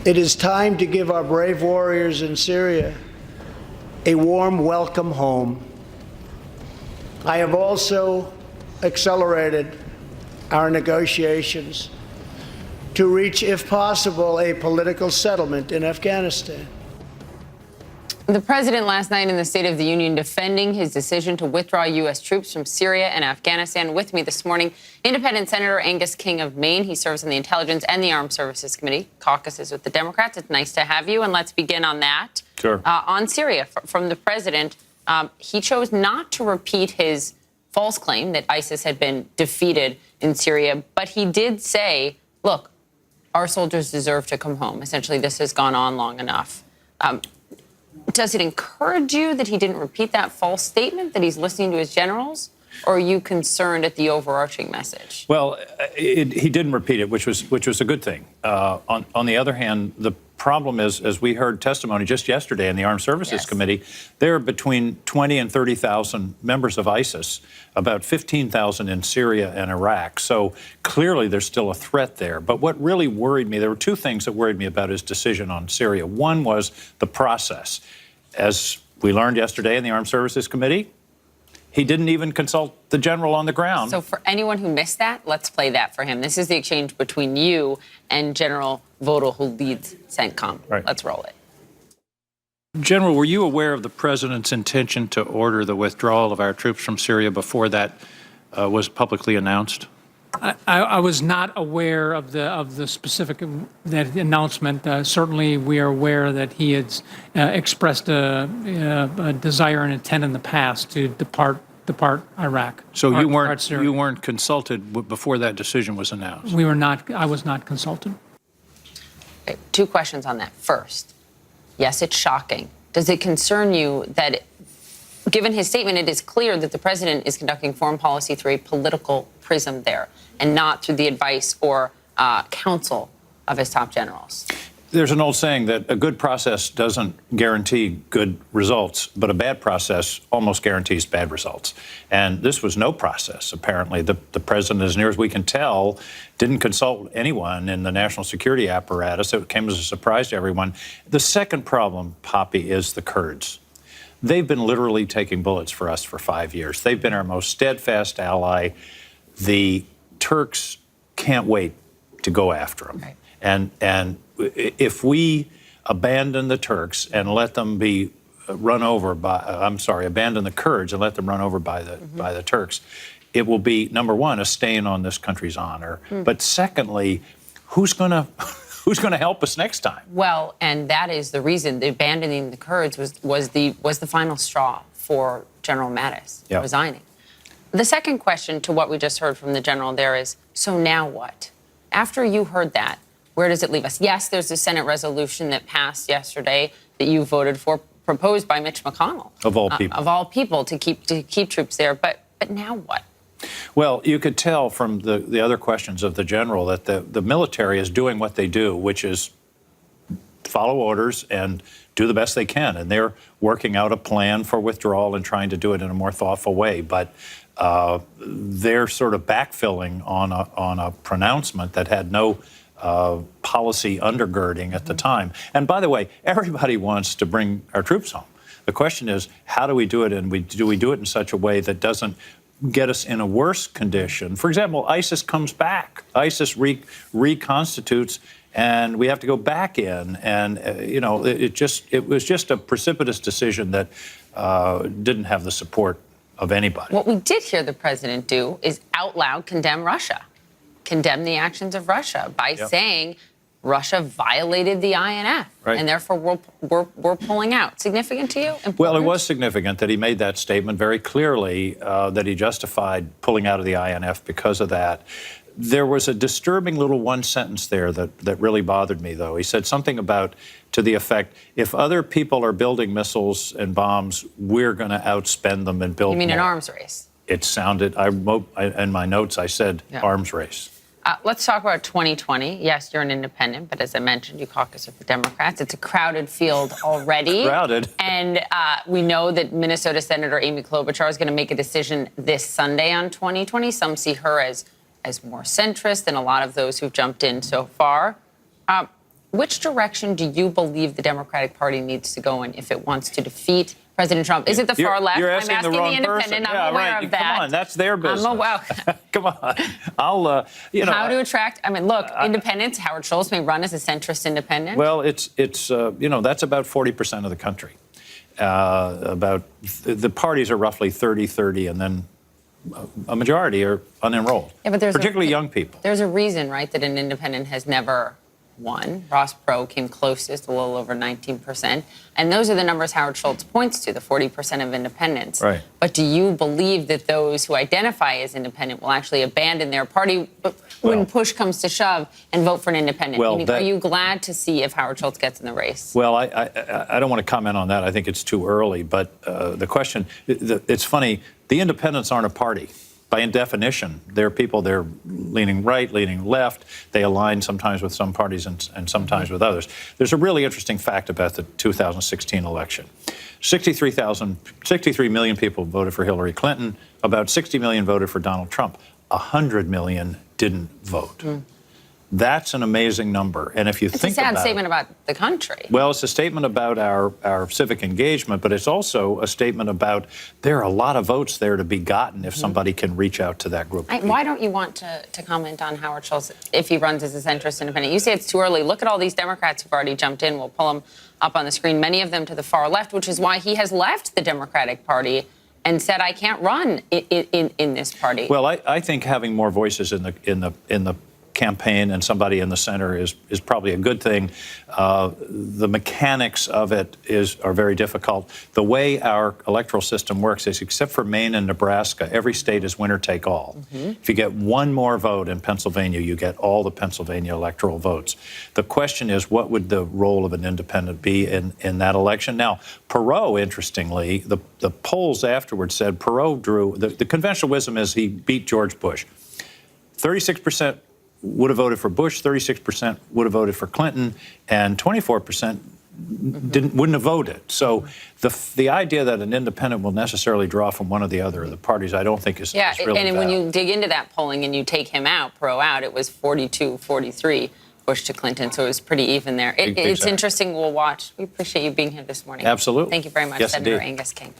It is time to give our brave warriors in Syria a warm welcome home. I have also accelerated our negotiations to reach, if possible, a political settlement in Afghanistan. The president last night in the State of the Union defending his decision to withdraw U.S. troops from Syria and Afghanistan. With me this morning, Independent Senator Angus King of Maine. He serves on the Intelligence and the Armed Services Committee, caucuses with the Democrats. It's nice to have you, and let's begin on that. Sure. On Syria, from the president, he chose not to repeat his false claim that ISIS had been defeated in Syria, but he did say, look, our soldiers deserve to come home. Essentially, this has gone on long enough. Does it encourage you that he didn't repeat that false statement, that he's listening to his generals, or are you concerned at the overarching message? Well, he didn't repeat it, which was a good thing. On the other hand, the problem is, as we heard testimony just yesterday in the Armed Services Committee, there are between 20 and 30,000 members of ISIS, about 15,000 in Syria and Iraq. So clearly there's still a threat there. But what really worried me, there were two things that worried me about his decision on Syria. One was the process. As we learned yesterday in the Armed Services Committee, he didn't even consult the general on the ground. So for anyone who missed that, let's play that for him. This is the exchange between you and General Vodal, who leads CENTCOM. Right. Let's roll it. General, were you aware of the president's intention to order the withdrawal of our troops from Syria before that was publicly announced? I was not aware of the specific that announcement. Certainly, we are aware that he had expressed a desire and intent in the past to depart Iraq. So you weren't consulted before that decision was announced? We were not. I was not consulted. Okay, two questions on that. First, yes, it's shocking. Does it concern you that, given his statement, it is clear that the president is conducting foreign policy through a political prism there, and not through the advice or counsel of his top generals? There's an old saying that a good process doesn't guarantee good results, but a bad process almost guarantees bad results. And this was no process, apparently. The president, as near as we can tell, didn't consult anyone in the national security apparatus. It came as a surprise to everyone. The second problem, Poppy, is the Kurds. They've been literally taking bullets for us for 5 years. They've been our most steadfast ally. The Turks can't wait to go after them. Right. And if we abandon the Turks and let them be run over by, abandon the Kurds and let them run over by the Turks, it will be, number one, a stain on this country's honor. But secondly, who's going to help us next time? Well, and that is the reason the abandoning the Kurds was the final straw for General Mattis resigning. The second question to what we just heard from the general there is, so now what? After you heard that, where does it leave us? Yes, there's a Senate resolution that passed yesterday that you voted for, proposed by Mitch McConnell. Of all people. Of all people, to keep troops there. But now what? Well, you could tell from the other questions of the general that the military is doing what they do, which is follow orders and do the best they can. And they're working out a plan for withdrawal and trying to do it in a more thoughtful way. But they're sort of backfilling on a pronouncement that had no policy undergirding at the time. And by the way, everybody wants to bring our troops home. The question is, how do we do it? And do we do it in such a way that doesn't get us in a worse condition? For example, ISIS comes back. ISIS reconstitutes, and we have to go back in. And, it was just a precipitous decision that didn't have the support of anybody. What we did hear the president do is out loud condemn Russia, condemn the actions of Russia by saying Russia violated the INF, and therefore we're pulling out. Significant to you? Important? Well, it was significant that he made that statement very clearly, that he justified pulling out of the INF because of that. There was a disturbing little one sentence there that really bothered me, though. He said something to the effect, if other people are building missiles and bombs, we're going to outspend them and build more. You mean an arms race? It sounded, in my notes, I said arms race. Let's talk about 2020. Yes, you're an independent, but as I mentioned, you caucus with the Democrats. It's a crowded field already. Crowded. And we know that Minnesota Senator Amy Klobuchar is going to make a decision this Sunday on 2020. Some see her as more centrist than a lot of those who've jumped in so far. which direction do you believe the Democratic Party needs to go in if it wants to defeat President Trump? Is it the far left? You're I'm asking asking the wrong independent. person. I'm aware right. of that. Come on, that's their business. I'm Come on, I'll How to attract? I mean, look, independents. Howard Schultz may run as a centrist independent. Well, it's that's about 40% of the country. About the parties are roughly 30-30, and then a majority are unenrolled. Yeah, but particularly young people. There's a reason, right, that an independent has never won. Ross Perot came closest, a little over 19%. And those are the numbers Howard Schultz points to, the 40% of independents. Right. But do you believe that those who identify as independent will actually abandon their party when push comes to shove and vote for an independent? Well, Meaning, are you glad to see if Howard Schultz gets in the race? Well, I don't want to comment on that. I think it's too early. But the question, it's funny, the independents aren't a party. By definition, they're people, they're leaning right, leaning left. They align sometimes with some parties and sometimes with others. There's a really interesting fact about the 2016 election. 63 million people voted for Hillary Clinton. About 60 million voted for Donald Trump. 100 million didn't vote. That's an amazing number. And if you It's think a sad about statement about the country. well, it's a statement about our civic engagement, but it's also a statement about there are a lot of votes there to be gotten if somebody can reach out to that group. Why don't you want to comment on Howard Schultz if he runs as a centrist independent? You say it's too early. Look at all these Democrats who've already jumped in. We'll pull them up on the screen, many of them to the far left, which is why he has left the Democratic Party and said, I can't run in this party. Well, I think having more voices in the campaign and somebody in the center is probably a good thing. The mechanics of it are very difficult. The way our electoral system works is, except for Maine and Nebraska, every state is winner take all. If you get one more vote in Pennsylvania, you get all the Pennsylvania electoral votes. The question is, what would the role of an independent be in that election? Now, Perot, interestingly, the polls afterwards said Perot drew, the conventional wisdom is he beat George Bush. 36% would have voted for Bush, 36% would have voted for Clinton, and 24% wouldn't have voted. So the idea that an independent will necessarily draw from one or the other of the parties, I don't think is really and when valid. you dig into that polling and you take him out, Perot out, it was 42-43 Bush to Clinton, so it was pretty even there. It's Exactly. interesting. We'll watch. We appreciate you being here this morning. Absolutely. Thank you very much, Yes, Senator indeed. Angus King.